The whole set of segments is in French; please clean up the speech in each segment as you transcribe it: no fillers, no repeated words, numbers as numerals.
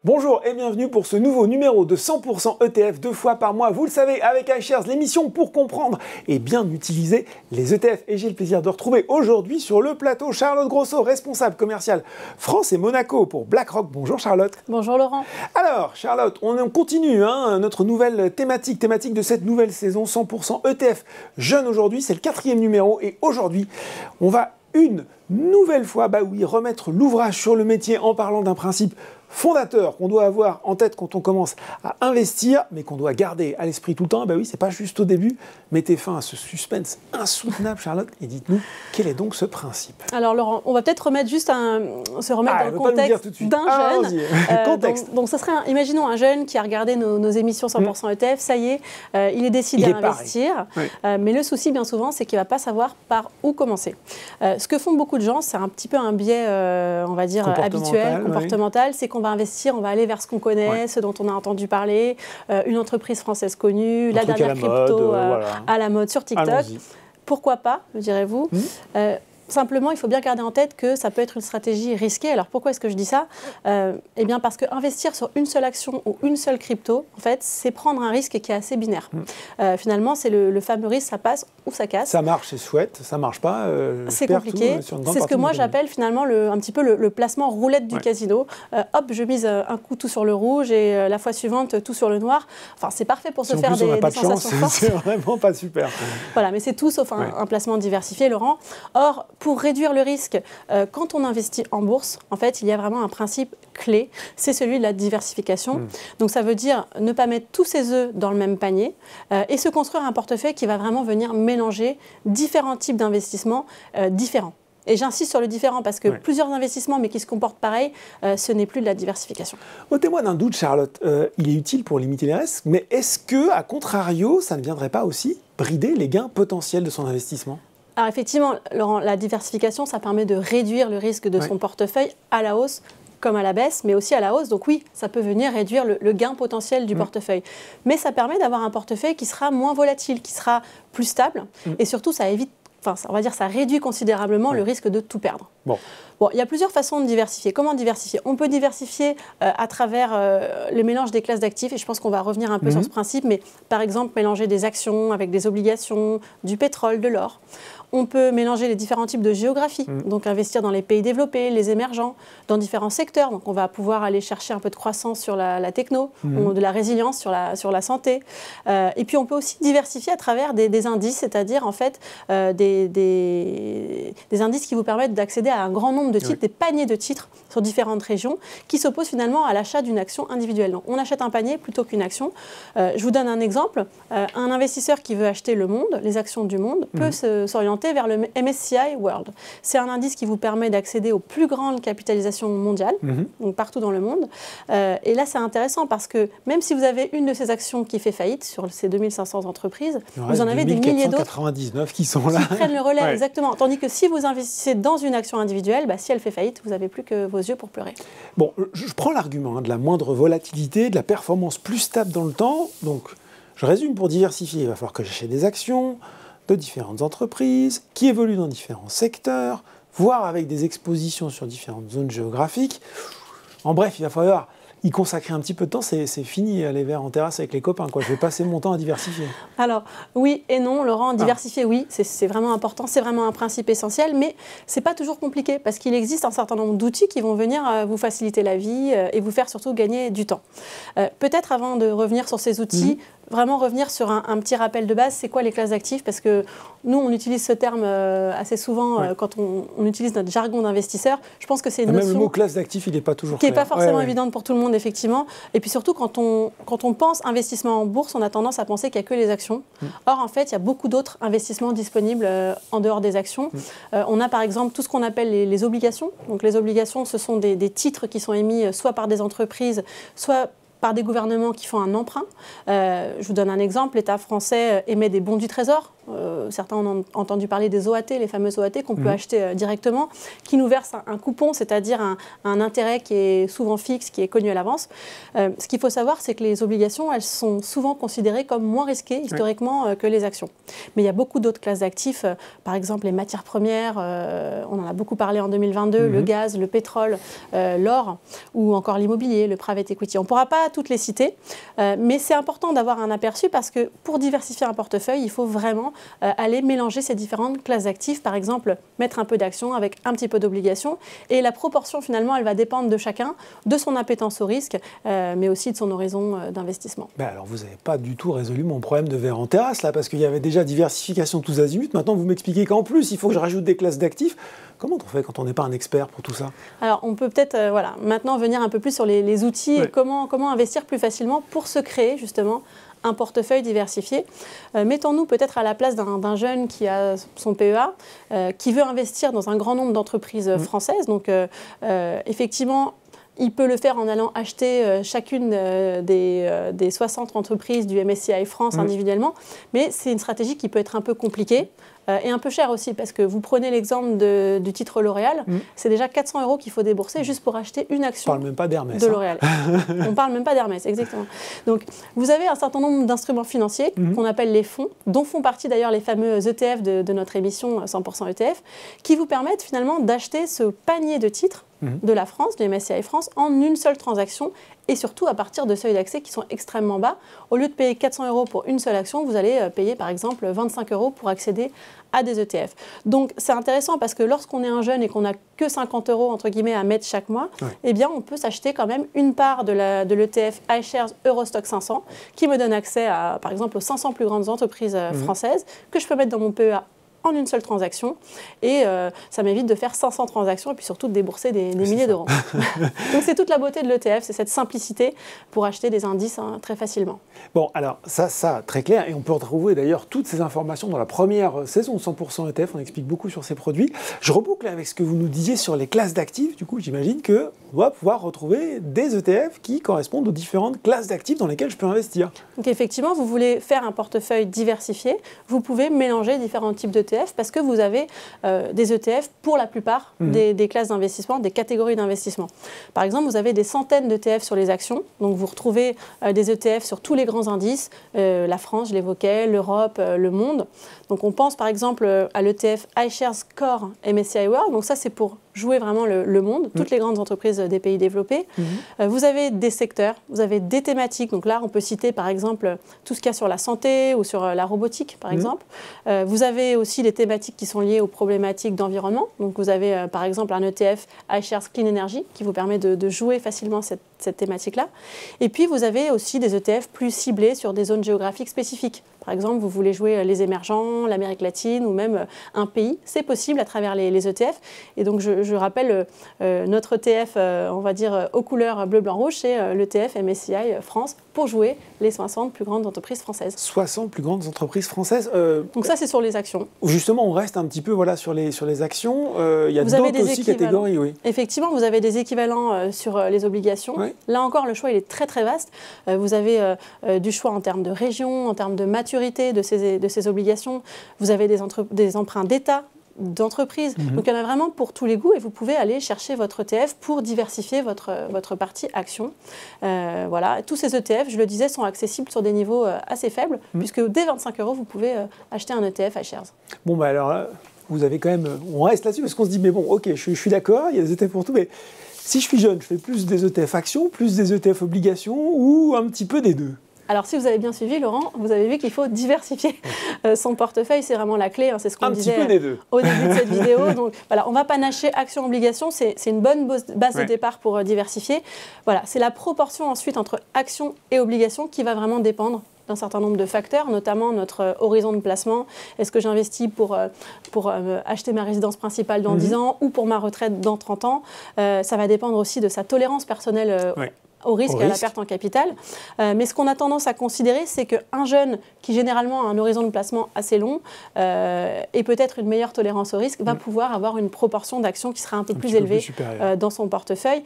Bonjour et bienvenue pour ce nouveau numéro de 100% ETF 2 fois par mois. Vous le savez, avec iShares, l'émission pour comprendre et bien utiliser les ETF. Et j'ai le plaisir de retrouver aujourd'hui sur le plateau Charlotte Grosso, responsable commerciale France et Monaco pour BlackRock. Bonjour Charlotte. Bonjour Laurent. Alors Charlotte, on continue notre nouvelle thématique de cette nouvelle saison 100% ETF jeune aujourd'hui. C'est le 4e numéro et aujourd'hui, on va une nouvelle fois remettre l'ouvrage sur le métier en parlant d'un principe fondateur qu'on doit avoir en tête quand on commence à investir, mais qu'on doit garder à l'esprit tout le temps. C'est pas juste au début. Mettez fin à ce suspense insoutenable, Charlotte, et dites-nous quel est donc ce principe. Alors Laurent, on va peut-être remettre se remettre dans le contexte d'un jeune. Contexte. Donc ça serait, imaginons un jeune qui a regardé nos émissions 100% ETF, ça y est, il est décidé à investir. Mais le souci, bien souvent, c'est qu'il ne va pas savoir par où commencer. Ce que font beaucoup de gens, c'est un petit peu un biais, on va dire, habituel, comportemental, c'est qu'on va investir, on va aller vers ce qu'on connaît, ce dont on a entendu parler, une entreprise française connue, la dernière crypto à la mode sur TikTok. Pourquoi pas, me direz-vous. Simplement, il faut bien garder en tête que ça peut être une stratégie risquée. Alors pourquoi est-ce que je dis ça? Eh bien parce qu'investir sur une seule action ou une seule crypto, en fait, c'est prendre un risque qui est assez binaire. Finalement, c'est le fameux risque, ça passe ou ça casse. Ça marche, c'est chouette. Ça marche pas, c'est compliqué. C'est ce que moi j'appelle finalement un petit peu le placement roulette du casino. Hop, je mise un coup tout sur le rouge et la fois suivante tout sur le noir. Enfin, c'est parfait pour se faire des sensations fortes. C'est vraiment pas super. Voilà, mais c'est tout sauf un placement diversifié, Laurent. Or, pour réduire le risque, quand on investit en bourse, en fait, il y a vraiment un principe clé, c'est celui de la diversification. Donc ça veut dire ne pas mettre tous ses œufs dans le même panier et se construire un portefeuille qui va vraiment venir mélanger différents types d'investissements différents. Et j'insiste sur le différent parce que plusieurs investissements, mais qui se comportent pareil, ce n'est plus de la diversification. Ôtez-moi d'un doute, Charlotte. Il est utile pour limiter les risques, mais est-ce que, à contrario, ça ne viendrait pas aussi brider les gains potentiels de son investissement ? Alors effectivement, Laurent, la diversification, ça permet de réduire le risque de son portefeuille à la hausse comme à la baisse, mais aussi à la hausse. Donc oui, ça peut venir réduire le gain potentiel du portefeuille. Mais ça permet d'avoir un portefeuille qui sera moins volatile, qui sera plus stable. Et surtout, ça évite, on va dire, ça réduit considérablement le risque de tout perdre. Bon, il y a plusieurs façons de diversifier. Comment diversifier? On peut diversifier à travers le mélange des classes d'actifs, et je pense qu'on va revenir un peu sur ce principe, mais par exemple, mélanger des actions avec des obligations, du pétrole, de l'or. On peut mélanger les différents types de géographie, donc investir dans les pays développés, les émergents, dans différents secteurs. Donc on va pouvoir aller chercher un peu de croissance sur la techno, de la résilience sur la santé. Et puis on peut aussi diversifier à travers des indices, c'est-à-dire en fait des indices qui vous permettent d'accéder à un grand nombre de titres, des paniers de titres sur différentes régions, qui s'opposent finalement à l'achat d'une action individuelle. Donc on achète un panier plutôt qu'une action. Je vous donne un exemple. Un investisseur qui veut acheter le monde, les actions du monde, peut s'orienter vers le MSCI World. C'est un indice qui vous permet d'accéder aux plus grandes capitalisations mondiales, donc partout dans le monde. Et là, c'est intéressant parce que même si vous avez une de ces actions qui fait faillite sur ces 2500 entreprises, vous en avez des milliers d'autres 99 qui sont là. Qui prennent le relais, exactement. Tandis que si vous investissez dans une action individuelle, si elle fait faillite, vous n'avez plus que vos yeux pour pleurer. Bon, je prends l'argument de la moindre volatilité, de la performance plus stable dans le temps. Donc, je résume, pour diversifier, il va falloir que j'achète des actions de différentes entreprises, qui évoluent dans différents secteurs, voire avec des expositions sur différentes zones géographiques. En bref, il va falloir y consacrer un petit peu de temps. C'est fini aller vers en terrasse avec les copains, quoi. Je vais passer mon temps à diversifier. Alors, oui et non, Laurent, diversifier, oui, c'est vraiment important, c'est vraiment un principe essentiel, mais c'est pas toujours compliqué, parce qu'il existe un certain nombre d'outils qui vont venir vous faciliter la vie et vous faire surtout gagner du temps. Peut-être avant de revenir sur ces outils, vraiment revenir sur un petit rappel de base, c'est quoi les classes d'actifs? Parce que nous, on utilise ce terme assez souvent quand on utilise notre jargon d'investisseur. Je pense que c'est une notion... Même le mot classe d'actifs, il n'est pas toujours clair. Qui n'est pas forcément évidente pour tout le monde, effectivement. Et puis surtout, quand on pense investissement en bourse, on a tendance à penser qu'il n'y a que les actions. Or, en fait, il y a beaucoup d'autres investissements disponibles en dehors des actions. On a par exemple tout ce qu'on appelle les obligations. Donc les obligations, ce sont des titres qui sont émis soit par des entreprises, soit par des gouvernements qui font un emprunt. Je vous donne un exemple, l'État français émet des bons du Trésor. Certains ont entendu parler des OAT, les fameuses OAT qu'on peut acheter directement, qui nous versent un coupon, c'est-à-dire un intérêt qui est souvent fixe, qui est connu à l'avance. Ce qu'il faut savoir, c'est que les obligations, elles sont souvent considérées comme moins risquées historiquement que les actions. Mais il y a beaucoup d'autres classes d'actifs, par exemple les matières premières, on en a beaucoup parlé en 2022, le gaz, le pétrole, l'or, ou encore l'immobilier, le private equity. On ne pourra pas toutes les citer, mais c'est important d'avoir un aperçu parce que pour diversifier un portefeuille, il faut vraiment aller mélanger ces différentes classes d'actifs. Par exemple, mettre un peu d'actions avec un petit peu d'obligations. Et la proportion, finalement, elle va dépendre de chacun, de son appétence au risque, mais aussi de son horizon d'investissement. Ben alors, vous n'avez pas du tout résolu mon problème de verre en terrasse, là, parce qu'il y avait déjà diversification tous azimuts. Maintenant, vous m'expliquez qu'en plus, il faut que je rajoute des classes d'actifs. Comment on fait quand on n'est pas un expert pour tout ça? Alors, on peut peut-être maintenant venir un peu plus sur les outils et comment investir plus facilement pour se créer, justement, un portefeuille diversifié. Mettons-nous peut-être à la place d'un jeune qui a son PEA, qui veut investir dans un grand nombre d'entreprises françaises. Donc, effectivement, il peut le faire en allant acheter chacune des 60 entreprises du MSCI France individuellement, mais c'est une stratégie qui peut être un peu compliquée et un peu chère aussi, parce que vous prenez l'exemple du titre L'Oréal, c'est déjà 400 € qu'il faut débourser juste pour acheter une action de L'Oréal. On ne parle même pas d'Hermès, exactement. Donc, vous avez un certain nombre d'instruments financiers qu'on appelle les fonds, dont font partie d'ailleurs les fameux ETF de notre émission 100% ETF, qui vous permettent finalement d'acheter ce panier de titres de la France, du MSCI France, en une seule transaction et surtout à partir de seuils d'accès qui sont extrêmement bas. Au lieu de payer 400 € pour une seule action, vous allez payer par exemple 25 € pour accéder à des ETF. Donc c'est intéressant parce que lorsqu'on est un jeune et qu'on n'a que 50 € entre guillemets à mettre chaque mois, eh bien on peut s'acheter quand même une part de l'ETF iShares Eurostock 500 qui me donne accès à par exemple aux 500 plus grandes entreprises françaises que je peux mettre dans mon PEA en une seule transaction et ça m'évite de faire 500 transactions et puis surtout de débourser des milliers d'euros. Donc c'est toute la beauté de l'ETF, c'est cette simplicité pour acheter des indices très facilement. Bon, alors ça très clair, et on peut retrouver d'ailleurs toutes ces informations dans la première saison 100% ETF, on explique beaucoup sur ces produits. Je reboucle avec ce que vous nous disiez sur les classes d'actifs, du coup j'imagine qu'on va pouvoir retrouver des ETF qui correspondent aux différentes classes d'actifs dans lesquelles je peux investir. Donc effectivement, vous voulez faire un portefeuille diversifié, vous pouvez mélanger différents types d'ETF parce que vous avez des ETF pour la plupart des classes d'investissement, des catégories d'investissement. Par exemple, vous avez des centaines d'ETF sur les actions, donc vous retrouvez des ETF sur tous les grands indices, la France, je l'évoquais, l'Europe, le monde. Donc on pense par exemple à l'ETF iShares Core MSCI World, donc ça c'est pour jouer vraiment le monde, toutes les grandes entreprises des pays développés. Vous avez des secteurs, vous avez des thématiques, donc là on peut citer par exemple tout ce qu'il y a sur la santé ou sur la robotique par exemple. Vous avez aussi les thématiques qui sont liées aux problématiques d'environnement, donc vous avez par exemple un ETF iShares Clean Energy qui vous permet de jouer facilement cette thématique-là. Et puis vous avez aussi des ETF plus ciblés sur des zones géographiques spécifiques. Par exemple, vous voulez jouer les émergents, l'Amérique latine ou même un pays, c'est possible à travers les ETF. Et donc, je rappelle, notre ETF, on va dire, aux couleurs bleu, blanc, rouge, c'est l'ETF MSCI France pour jouer les 60 plus grandes entreprises françaises. 60 plus grandes entreprises françaises. Donc ça, c'est sur les actions. Justement, on reste un petit peu sur les actions. Il y a d'autres aussi catégories, oui. Effectivement, vous avez des équivalents sur les obligations. Oui. Là encore, le choix, il est très, très vaste. Vous avez du choix en termes de région, en termes de maturité de ces obligations. Vous avez des emprunts d'État, d'entreprise. Donc il y en a vraiment pour tous les goûts et vous pouvez aller chercher votre ETF pour diversifier votre partie action. Voilà. Tous ces ETF, je le disais, sont accessibles sur des niveaux assez faibles puisque dès 25 €, vous pouvez acheter un ETF iShares. Bon, bah alors là, vous avez quand même... On reste là-dessus parce qu'on se dit, mais bon, ok, je suis d'accord, il y a des ETF pour tout, mais si je suis jeune, je fais plus des ETF actions, plus des ETF obligations ou un petit peu des deux? Alors, si vous avez bien suivi, Laurent, vous avez vu qu'il faut diversifier son portefeuille. C'est vraiment la clé. Hein, c'est ce qu'on disait au début de cette vidéo. Donc, voilà, on va panacher actions-obligations. C'est une bonne base de départ pour diversifier. Voilà, c'est la proportion ensuite entre actions et obligations qui va vraiment dépendre d'un certain nombre de facteurs, notamment notre horizon de placement. Est-ce que j'investis pour acheter ma résidence principale dans 10 ans ou pour ma retraite dans 30 ans? Ça va dépendre aussi de sa tolérance personnelle au risque et à la perte en capital. Mais ce qu'on a tendance à considérer, c'est qu'un jeune qui généralement a un horizon de placement assez long et peut-être une meilleure tolérance au risque va pouvoir avoir une proportion d'actions qui sera un peu plus élevée dans son portefeuille.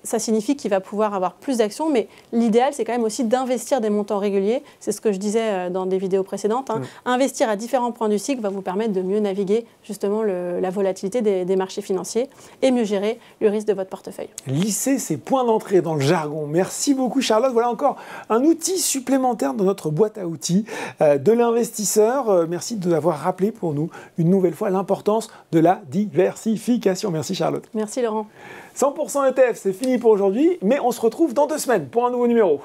Ça signifie qu'il va pouvoir avoir plus d'actions, mais l'idéal, c'est quand même aussi d'investir des montants réguliers. C'est ce que je disais dans des vidéos précédentes. Investir à différents points du cycle va vous permettre de mieux naviguer justement la volatilité des marchés financiers et mieux gérer le risque de votre portefeuille. Lisser ces points d'entrée dans le jargon. Merci beaucoup Charlotte. Voilà encore un outil supplémentaire dans notre boîte à outils de l'investisseur. Merci de nous avoir rappelé pour nous une nouvelle fois l'importance de la diversification. Merci Charlotte. Merci Laurent. 100% ETF, c'est fini pour aujourd'hui, mais on se retrouve dans 2 semaines pour un nouveau numéro.